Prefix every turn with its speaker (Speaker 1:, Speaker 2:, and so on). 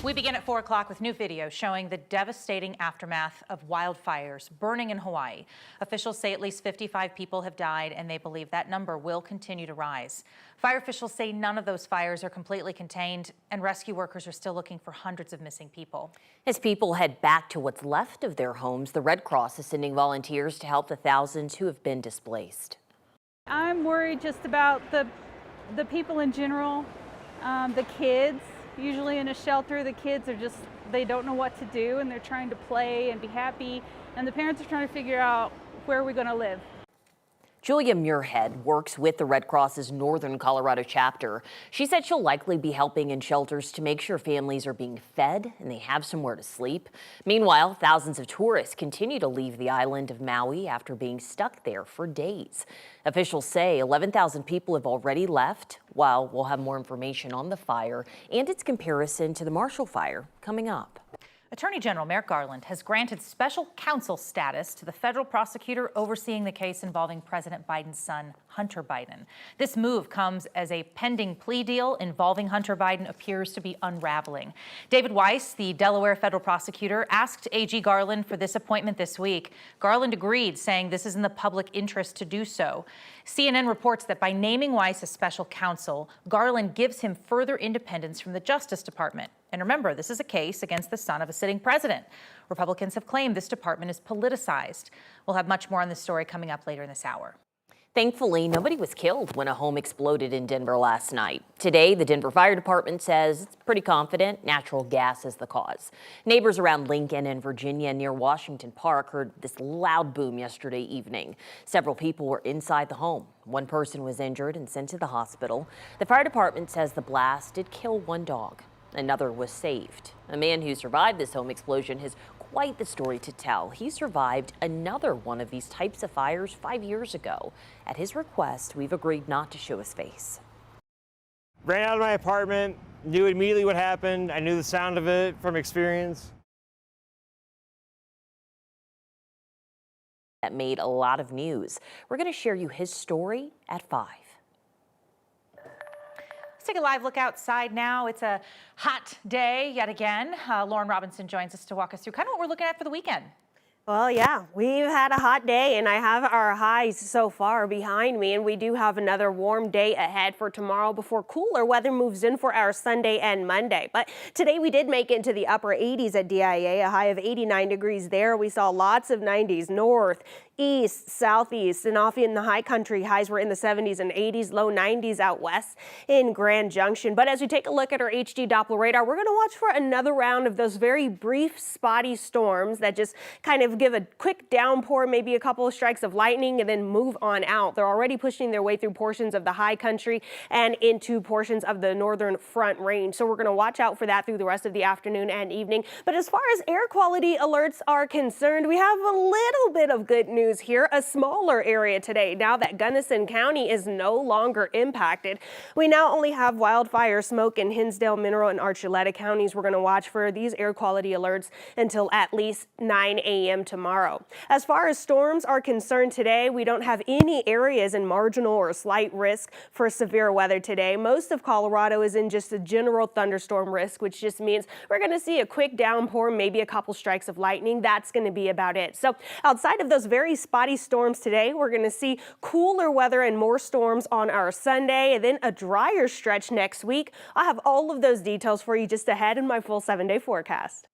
Speaker 1: We begin at 4 o'clock with new video showing the devastating aftermath of wildfires burning in Hawaii. Officials say at least 55 people have died, and they believe that number will continue to rise. Fire officials say none of those fires are completely contained, and rescue workers are still looking for hundreds of missing people.
Speaker 2: As people head back to what's left of their homes, the Red Cross is sending volunteers to help the thousands who have been displaced.
Speaker 3: I'm worried just about the people in general, the kids. Usually in a shelter, the kids are they don't know what to do, and they're trying to play and be happy, and the parents are trying to figure out where are we going to live.
Speaker 2: Julia Muirhead works with the Red Cross's Northern Colorado chapter. She said she'll likely be helping in shelters to make sure families are being fed and they have somewhere to sleep. Meanwhile, thousands of tourists continue to leave the island of Maui after being stuck there for days. Officials say 11,000 people have already left, while we'll have more information on the fire and its comparison to the Marshall Fire coming up.
Speaker 1: Attorney General Merrick Garland has granted special counsel status to the federal prosecutor overseeing the case involving President Biden's son, Hunter Biden. This move comes as a pending plea deal involving Hunter Biden appears to be unraveling. David Weiss, the Delaware federal prosecutor, asked AG Garland for this appointment this week. Garland agreed, saying this is in the public interest to do so. CNN reports that by naming Weiss as special counsel, Garland gives him further independence from the Justice Department. And remember, this is a case against the son of a sitting president. Republicans have claimed this department is politicized. We'll have much more on this story coming up later in this hour.
Speaker 2: Thankfully, nobody was killed when a home exploded in Denver last night. Today, the Denver Fire Department says it's pretty confident natural gas is the cause. Neighbors around Lincoln and Virginia near Washington Park heard this loud boom yesterday evening. Several people were inside the home. One person was injured and sent to the hospital. The fire department says the blast did kill one dog. Another was saved. A man who survived this home explosion has quite the story to tell. He survived another one of these types of fires 5 years ago. At his request, we've agreed not to show his face.
Speaker 4: Ran out of my apartment, knew immediately what happened. I knew the sound of it from experience.
Speaker 2: That made a lot of news. We're going to share you his story at 5.
Speaker 1: Let's take a live look outside now. It's a hot day yet again. Lauren Robinson joins us to walk us through kind of what we're looking at for the weekend.
Speaker 5: Well, yeah, we've had a hot day, and I have our highs so far behind me, and we do have another warm day ahead for tomorrow before cooler weather moves in for our Sunday and Monday. But today we did make it into the upper 80s at DIA, a high of 89 degrees there. We saw lots of 90s north, east, southeast, and off in the high country. Highs were in the 70s and 80s, low 90s out west in Grand Junction. But as we take a look at our HD Doppler radar, we're going to watch for another round of those very brief, spotty storms that just kind of give a quick downpour, maybe a couple of strikes of lightning, and then move on out. They're already pushing their way through portions of the high country and into portions of the northern front range. So we're going to watch out for that through the rest of the afternoon and evening. But as far as air quality alerts are concerned, we have a little bit of good news here. A smaller area today. Now that Gunnison County is no longer impacted, we now only have wildfire smoke in Hinsdale, Mineral, and Archuleta counties. We're going to watch for these air quality alerts until at least 9 a.m. tomorrow. As far as storms are concerned today, we don't have any areas in marginal or slight risk for severe weather today. Most of Colorado is in just a general thunderstorm risk, which just means we're going to see a quick downpour, maybe a couple strikes of lightning. That's going to be about it. So outside of those very spotty storms today, we're going to see cooler weather and more storms on our Sunday, and then a drier stretch next week. I'll have all of those details for you just ahead in my full 7-day forecast.